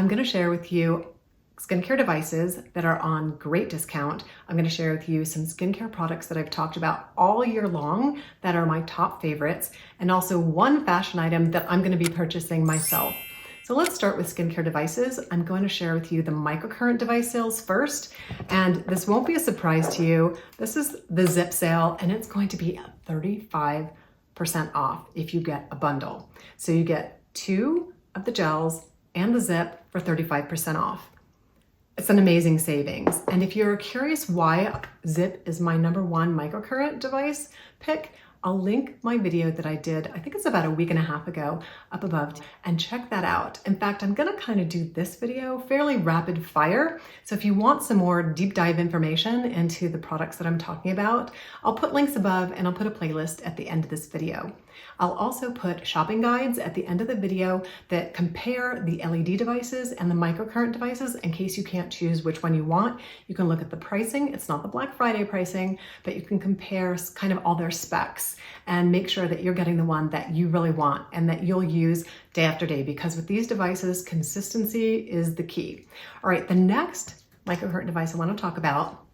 I'm going to share with you skincare devices that are on great discount. I'm going to share with you some skincare products that I've talked about all year long that are my top favorites, and also one fashion item that I'm going to be purchasing myself. So let's start with skincare devices. I'm going to share with you the microcurrent device sales first, and this won't be a surprise to you. This is the ZIIP sale, and it's going to be 35% off if you get a bundle. So you get 2 of the gels and the ZIIP for 35% off. It's an amazing savings. And if you're curious why ZIIP is my #1 microcurrent device pick, I'll link my video that I did, I think it's about a week and a half ago, up above, and check that out. In fact, I'm gonna kind of do this video fairly rapid fire. So if you want some more deep dive information into the products that I'm talking about, I'll put links above and I'll put a playlist at the end of this video. I'll also put shopping guides at the end of the video that compare the LED devices and the microcurrent devices in case you can't choose which one you want. You can look at the pricing. It's not the Black Friday pricing, but you can compare kind of all their specs and make sure that you're getting the one that you really want and that you'll use day after day, because with these devices, consistency is the key. All right, the next microcurrent device I want to talk about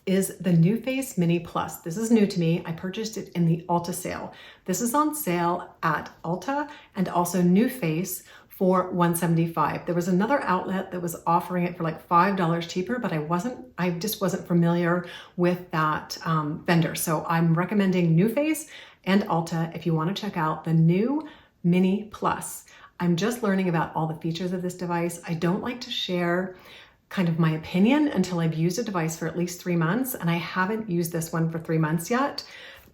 is the NUFACE Mini Plus. This is new to me. I purchased it in the Ulta sale. This is on sale at Ulta and also NUFACE for $175. There was another outlet that was offering it for like $5 cheaper, but I just wasn't familiar with that vendor. So I'm recommending NUFACE and Ulta if you want to check out the new Mini Plus. I'm just learning about all the features of this device. I don't like to share kind of my opinion until I've used a device for at least 3 months, and I haven't used this one for 3 months yet,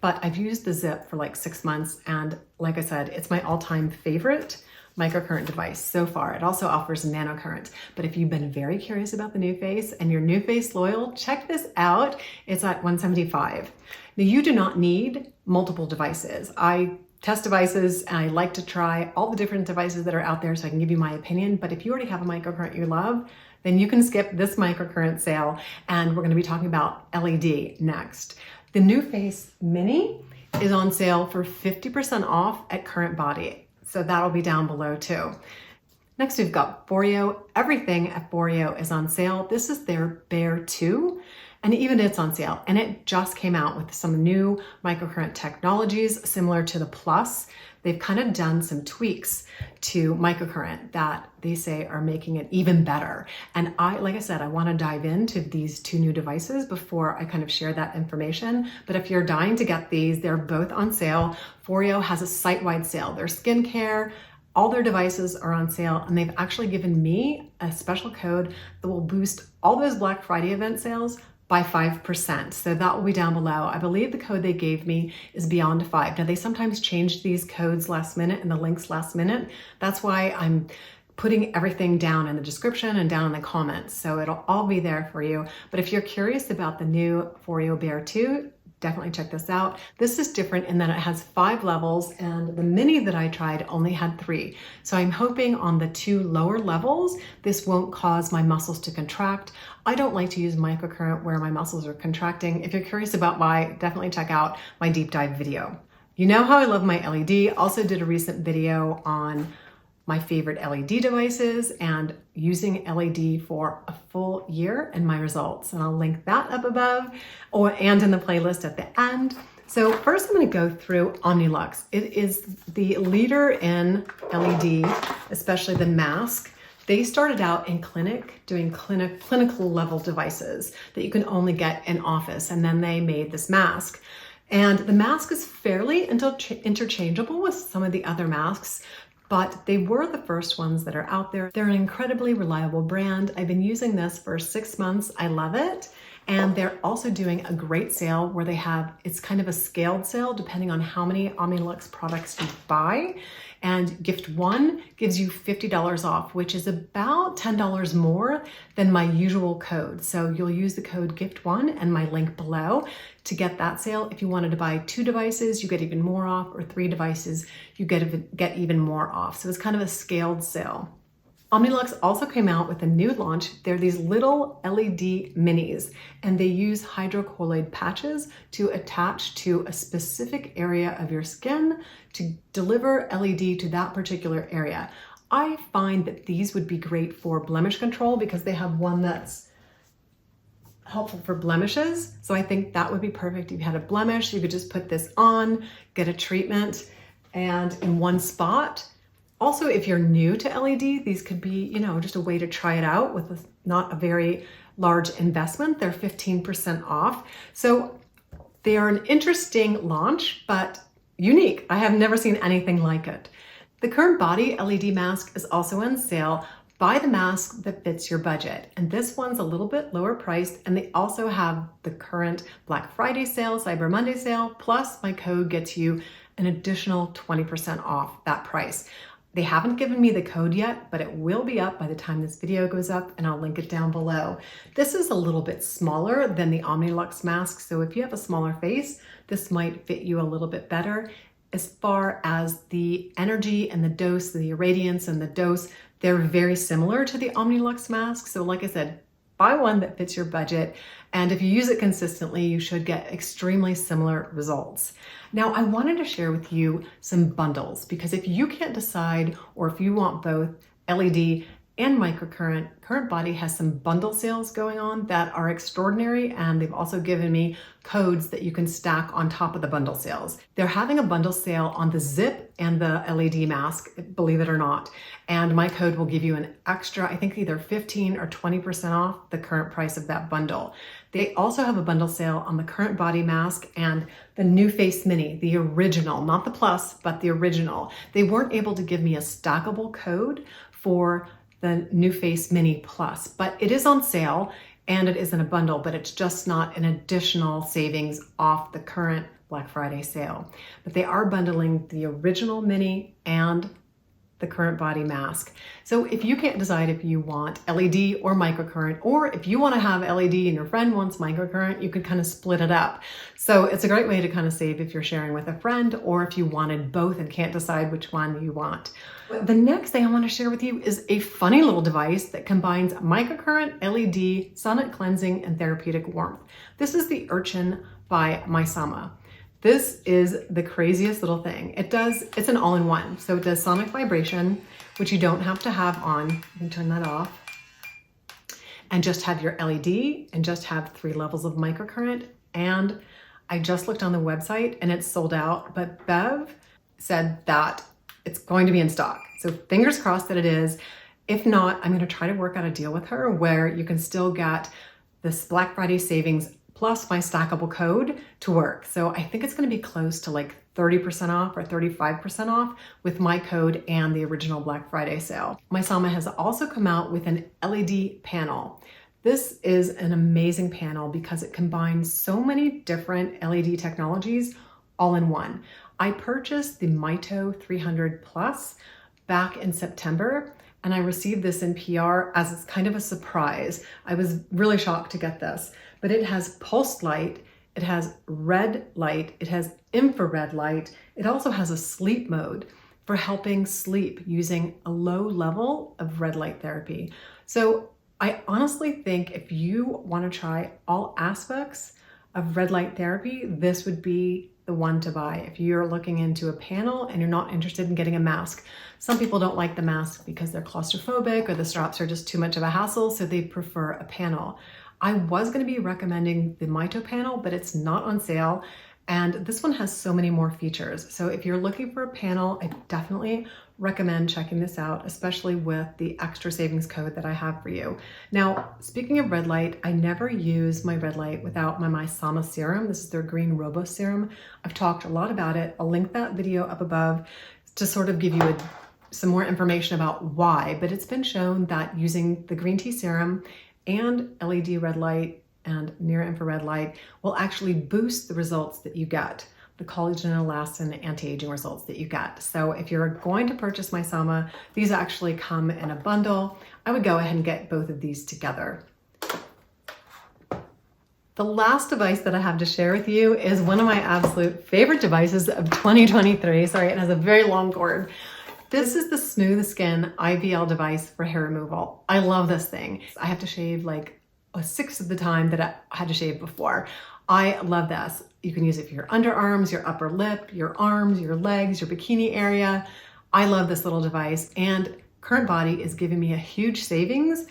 but I've used the ZIIP for like 6 months, and like I said, it's my all-time favorite microcurrent device so far. It also offers nanocurrent, but if you've been very curious about the NUFACE and you're NUFACE loyal, check this out. It's at $175. Now, you do not need multiple devices. I test devices and I like to try all the different devices that are out there so I can give you my opinion, but if you already have a microcurrent you love, then you can skip this microcurrent sale, and we're going to be talking about LED next. The NUFACE Mini is on sale for 50% off at Current Body, so that'll be down below too. Next, we've got Foreo. Everything at Foreo is on sale. This is their Bear 2, and even it's on sale, and it just came out with some new microcurrent technologies similar to the Plus. They've kind of done some tweaks to microcurrent that they say are making it even better. And like I said, I want to dive into these 2 new devices before I kind of share that information. But if you're dying to get these, they're both on sale. Foreo has a site-wide sale. Their skincare, all their devices are on sale, and they've actually given me a special code that will boost all those Black Friday event sales by 5%. So that will be down below. I believe the code they gave me is Beyond 5. Now, they sometimes change these codes last minute and the links last minute. That's why I'm putting everything down in the description and down in the comments. So it'll all be there for you. But if you're curious about the new Foreo Bear 2, definitely check this out. This is different in that it has 5 levels, and the Mini that I tried only had 3. So I'm hoping on the 2 lower levels, this won't cause my muscles to contract. I don't like to use microcurrent where my muscles are contracting. If you're curious about why, definitely check out my deep dive video. You know how I love my LED. Also did a recent video on my favorite LED devices and using LED for a full year and my results. And I'll link that up above and in the playlist at the end. So first I'm going to go through Omnilux. It is the leader in LED, especially the mask. They started out in clinic doing clinical level devices that you can only get in office. And then they made this mask. And the mask is fairly interchangeable with some of the other masks, but they were the first ones that are out there. They're an incredibly reliable brand. I've been using this for 6 months. I love it. And they're also doing a great sale where it's kind of a scaled sale depending on how many Omnilux products you buy. And gift 1 gives you $50 off, which is about $10 more than my usual code. So you'll use the code gift1 and my link below to get that sale. If you wanted to buy 2 devices, you get even more off, or 3 devices, you get even more off. So it's kind of a scaled sale. Omnilux also came out with a new launch. They're these little LED minis, and they use hydrocolloid patches to attach to a specific area of your skin to deliver LED to that particular area. I find that these would be great for blemish control because they have one that's helpful for blemishes. So I think that would be perfect. If you had a blemish, you could just put this on, get a treatment, and in one spot. Also, if you're new to LED, these could be, just a way to try it out with not a very large investment. They're 15% off. So they are an interesting launch, but unique. I have never seen anything like it. The current body LED mask is also on sale. Buy the mask that fits your budget. And this one's a little bit lower priced, and they also have the current Black Friday sale, Cyber Monday sale, plus my code gets you an additional 20% off that price. They haven't given me the code yet, but it will be up by the time this video goes up, and I'll link it down below. This is a little bit smaller than the Omnilux mask, so if you have a smaller face, this might fit you a little bit better. As far as the energy and the dose, the irradiance and the dose, they're very similar to the Omnilux mask. So like I said, buy one that fits your budget. And if you use it consistently, you should get extremely similar results. Now, I wanted to share with you some bundles because if you can't decide, or if you want both LED and microcurrent, Current Body has some bundle sales going on that are extraordinary, and they've also given me codes that you can stack on top of the bundle sales. They're having a bundle sale on the ZIIP and the LED mask, believe it or not, and my code will give you an extra, I think either 15 or 20% off the current price of that bundle. They also have a bundle sale on the Current Body mask and the NUFACE Mini, the original, not the Plus, but the original. They weren't able to give me a stackable code for the NUFACE Mini Plus, but it is on sale and it is in a bundle, but it's just not an additional savings off the current Black Friday sale. But they are bundling the original Mini and the Current Body mask. So if you can't decide if you want LED or microcurrent, or if you want to have LED and your friend wants microcurrent, you could kind of split it up. So it's a great way to kind of save if you're sharing with a friend, or if you wanted both and can't decide which one you want. The next thing I want to share with you is a funny little device that combines microcurrent, LED, sonic cleansing, and therapeutic warmth. This is the Urchin by MAYSAMA. This is the craziest little thing. It's an all-in-one. So it does sonic vibration, which you don't have to have on. You can turn that off. And just have your LED and just have 3 levels of microcurrent. And I just looked on the website and it's sold out, but Bev said that it's going to be in stock. So fingers crossed that it is. If not, I'm gonna try to work out a deal with her where you can still get this Black Friday savings plus my stackable code to work. So I think it's gonna be close to like 30% off or 35% off with my code and the original Black Friday sale. MAYSAMA has also come out with an LED panel. This is an amazing panel because it combines so many different LED technologies all in one. I purchased the Mito 300 Plus back in September, and I received this in PR as it's kind of a surprise. I was really shocked to get this, but it has pulsed light, it has red light, it has infrared light. It also has a sleep mode for helping sleep using a low level of red light therapy. So I honestly think if you want to try all aspects of red light therapy, this would be the one to buy if you're looking into a panel and you're not interested in getting a mask. Some people don't like the mask because they're claustrophobic or the straps are just too much of a hassle, so they prefer a panel. I was going to be recommending the Mito panel, but it's not on sale. And this one has so many more features. So if you're looking for a panel, I definitely recommend checking this out, especially with the extra savings code that I have for you. Now, speaking of red light, I never use my red light without my MAYSAMA serum. This is their green robo serum. I've talked a lot about it. I'll link that video up above to sort of give you some more information about why, but it's been shown that using the green tea serum and LED red light and near infrared light will actually boost the results that you get, the collagen and elastin anti-aging results that you get. So if you're going to purchase MAYSAMA, these actually come in a bundle. I would go ahead and get both of these together. The last device that I have to share with you is one of my absolute favorite devices of 2023. Sorry, it has a very long cord. This is the Smooth Skin IVL device for hair removal. I love this thing. I have to shave like a sixth of the time that I had to shave before. I love this. You can use it for your underarms, your upper lip, your arms, your legs, your bikini area. I love this little device. And Current Body is giving me a huge savings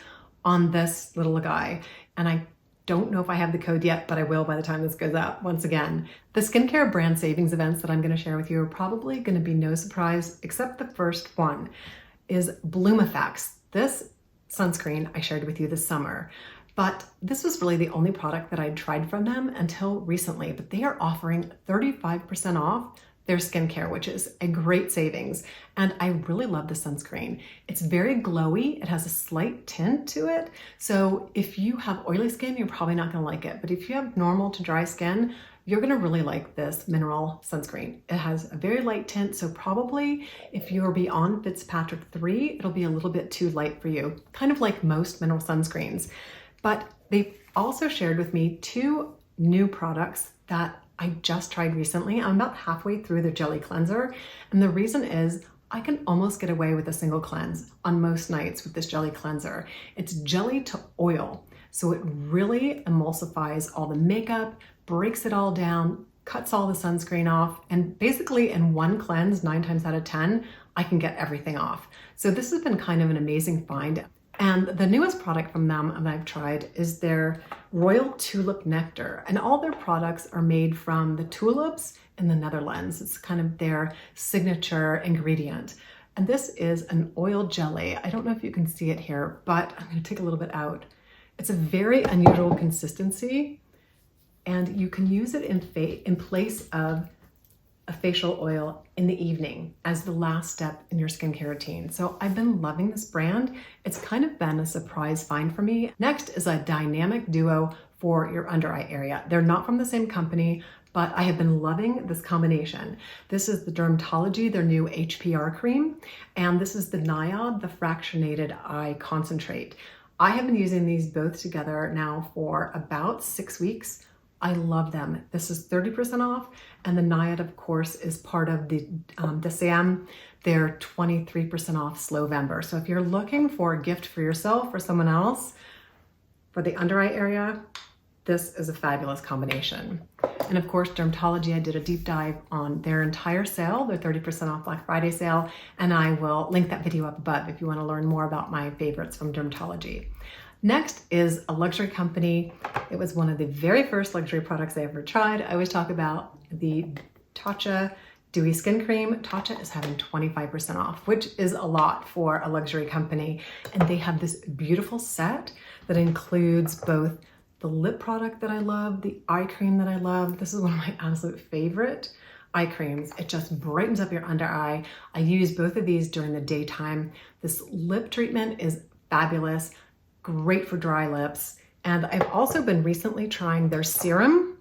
on this little guy. And I don't know if I have the code yet, but I will by the time this goes out. Once again, the skincare brand savings events that I'm going to share with you are probably going to be no surprise, except the first one is NUFACE. This sunscreen I shared with you this summer, but this was really the only product that I'd tried from them until recently, but they are offering 35% off their skincare, which is a great savings. And I really love the sunscreen. It's very glowy. It has a slight tint to it. So if you have oily skin, you're probably not gonna like it. But if you have normal to dry skin, you're gonna really like this mineral sunscreen. It has a very light tint, so probably if you're beyond Fitzpatrick 3, it'll be a little bit too light for you, kind of like most mineral sunscreens. But they've also shared with me 2 new products that I just tried recently. I'm about halfway through the jelly cleanser, and the reason is I can almost get away with a single cleanse on most nights with this jelly cleanser. It's jelly to oil, so it really emulsifies all the makeup, breaks it all down, cuts all the sunscreen off, and basically in one cleanse, 9 times out of 10, I can get everything off. So this has been kind of an amazing find. And the newest product from them that I've tried is their Royal Tulip Nectar. And all their products are made from the tulips in the Netherlands. It's kind of their signature ingredient. And this is an oil jelly. I don't know if you can see it here, but I'm going to take a little bit out. It's a very unusual consistency, and you can use it in place of a facial oil in the evening as the last step in your skincare routine. So I've been loving this brand. It's kind of been a surprise find for me. Next is a dynamic duo for your under eye area. They're not from the same company, but I have been loving this combination. This is the Dermatology, their new HPR cream, and this is the NIOD, the fractionated eye concentrate. I have been using these both together now for about 6 weeks. I love them. This is 30% off, and the NIOD, of course, is part of the ZIIP. They're 23% off Slowvember. So if you're looking for a gift for yourself or someone else for the under eye area, this is a fabulous combination. And of course, Dermatology, I did a deep dive on their entire sale, their 30% off Black Friday sale, and I will link that video up above if you want to learn more about my favorites from Dermatology. Next is a luxury company. It was one of the very first luxury products I ever tried. I always talk about the Tatcha Dewy Skin Cream. Tatcha is having 25% off, which is a lot for a luxury company. And they have this beautiful set that includes both the lip product that I love, the eye cream that I love. This is one of my absolute favorite eye creams. It just brightens up your under eye. I use both of these during the daytime. This lip treatment is fabulous. Great for dry lips. And I've also been recently trying their serum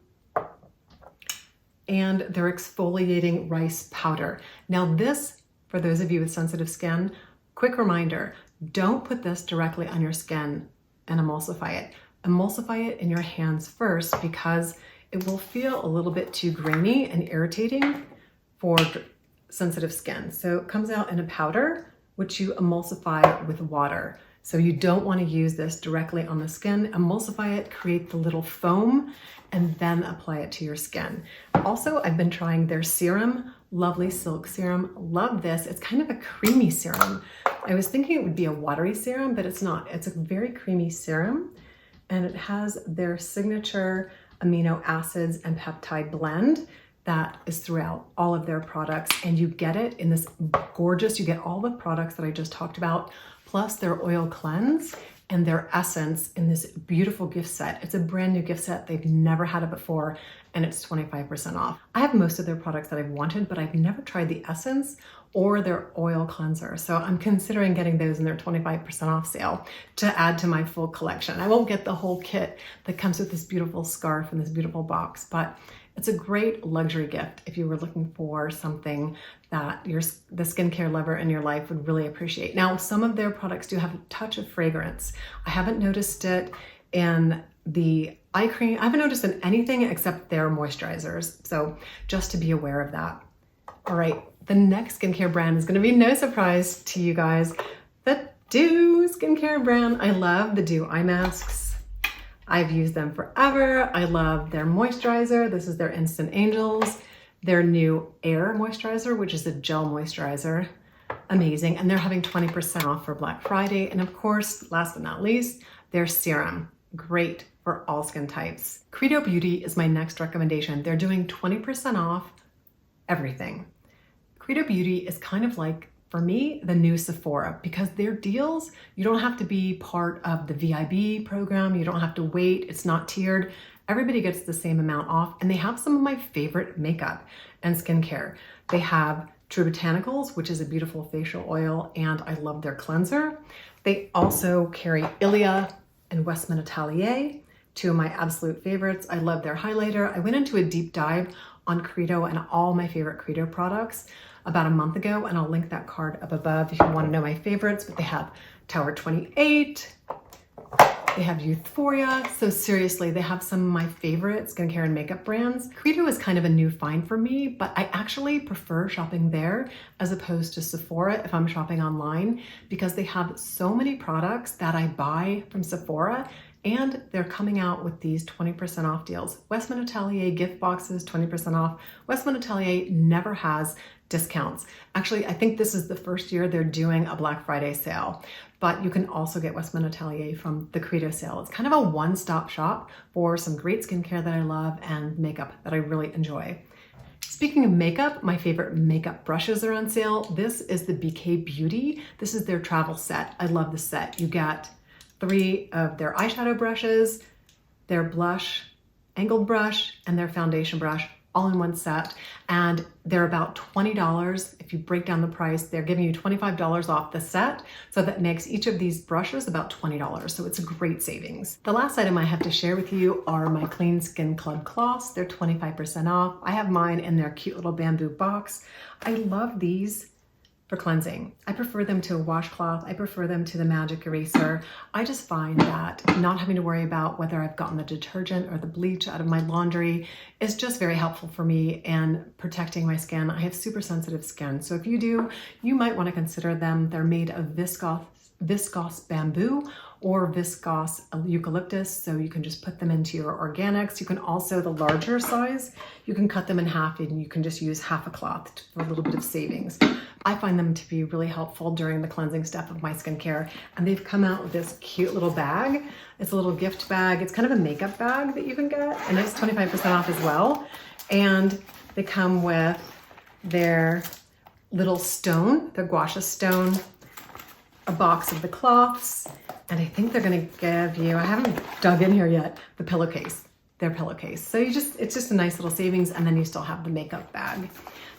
and their exfoliating rice powder. Now this, for those of you with sensitive skin, quick reminder, don't put this directly on your skin and emulsify it. Emulsify it in your hands first because it will feel a little bit too grainy and irritating for sensitive skin. So it comes out in a powder, which you emulsify with water. So you don't want to use this directly on the skin. Emulsify it, create the little foam, and then apply it to your skin. Also, I've been trying their serum, Lovely Silk Serum. Love this. It's kind of a creamy serum. I was thinking it would be a watery serum, but it's not. It's a very creamy serum, and it has their signature amino acids and peptide blend that is throughout all of their products. And you get it in this gorgeous, you get all the products that I just talked about, plus their oil cleanse and their essence in this beautiful gift set. It's a brand new gift set. They've never had it before, and it's 25% off. I have most of their products that I've wanted, but I've never tried the essence or their oil cleanser. So I'm considering getting those in their 25% off sale to add to my full collection. I won't get the whole kit that comes with this beautiful scarf and this beautiful box, but it's a great luxury gift if you were looking for something that the skincare lover in your life would really appreciate. Now, some of their products do have a touch of fragrance. I haven't noticed it in the eye cream. I haven't noticed in anything except their moisturizers. So just to be aware of that. All right, the next skincare brand is going to be no surprise to you guys. The Dew skincare brand. I love the Dew eye masks. I've used them forever. I love their moisturizer. This is their Instant Angels. Their new Air moisturizer, which is a gel moisturizer. amazing, and they're having 20% off for Black Friday. And of course, last but not least, their serum. Great for all skin types. Credo Beauty is my next recommendation. They're doing 20% off everything. Credo Beauty is kind of like, for me, the new Sephora, because their deals, you don't have to be part of the VIB program. You don't have to wait. It's not tiered. Everybody gets the same amount off, and they have some of my favorite makeup and skincare. They have True Botanicals, which is a beautiful facial oil, and I love their cleanser. They also carry Ilia and Westman Atelier, two of my absolute favorites. I love their highlighter. I went into a deep dive on Credo and all my favorite Credo products about a month ago, and I'll link that card up above if you want to know my favorites. But they have Tower 28, they have Euphoria. So seriously, they have some of my favorite skincare and makeup brands. Credo is kind of a new find for me, but I actually prefer shopping there as opposed to Sephora if I'm shopping online, because they have so many products that I buy from Sephora, and they're coming out with these 20% off deals. Westman Atelier gift boxes, 20% off. Westman Atelier never has discounts. Actually, I think this is the first year they're doing a Black Friday sale, but you can also get Westman Atelier from the Credo sale. It's kind of a one-stop shop for some great skincare that I love and makeup that I really enjoy. Speaking of makeup, my favorite makeup brushes are on sale. This is the BK Beauty. This is their travel set. I love the set. You get 3 of their eyeshadow brushes, their blush, angled brush, and their foundation brush, all in one set. And they're about $20. If you break down the price, they're giving you $25 off the set. So that makes each of these brushes about $20. So it's a great savings. The last item I have to share with you are my Clean Skin Club cloths. They're 25% off. I have mine in their cute little bamboo box. I love these for cleansing. I prefer them to a washcloth. I prefer them to the magic eraser. I just find that not having to worry about whether I've gotten the detergent or the bleach out of my laundry is just very helpful for me in protecting my skin. I have super sensitive skin. So if you do, you might want to consider them. They're made of viscose bamboo or viscose eucalyptus, so you can just put them into your organics. You can also, the larger size, you can cut them in half and you can just use half a cloth for a little bit of savings. I find them to be really helpful during the cleansing step of my skincare, and they've come out with this cute little bag. It's a little gift bag. It's kind of a makeup bag that you can get, and it's 25% off as well. And they come with their little stone, their gua sha stone, a box of the cloths, and I think they're gonna give you, I haven't dug in here yet, the pillowcase, their pillowcase. So it's just a nice little savings, and then you still have the makeup bag.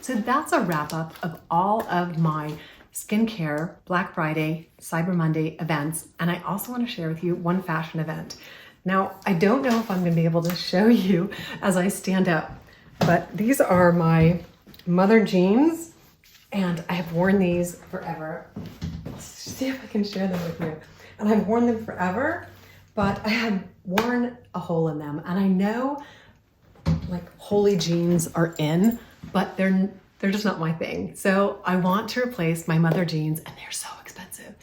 So that's a wrap up of all of my skincare Black Friday, Cyber Monday events. And I also want to share with you one fashion event. Now, I don't know if I'm gonna be able to show you as I stand up, but these are my mother jeans, and I have worn these forever. Let's see if I can share them with you. And I've worn them forever, but I had worn a hole in them. And I know like holy jeans are in, but they're just not my thing. So I want to replace my mother jeans, and they're so expensive.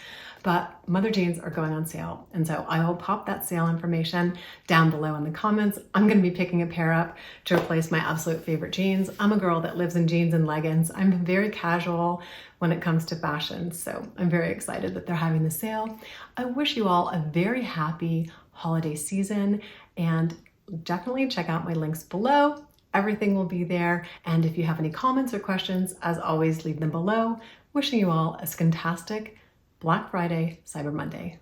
But mother jeans are going on sale. And so I will pop that sale information down below in the comments. I'm gonna be picking a pair up to replace my absolute favorite jeans. I'm a girl that lives in jeans and leggings. I'm very casual when it comes to fashion. So I'm very excited that they're having the sale. I wish you all a very happy holiday season, and definitely check out my links below. Everything will be there. And if you have any comments or questions, as always, leave them below. Wishing you all a skintastic Black Friday, Cyber Monday.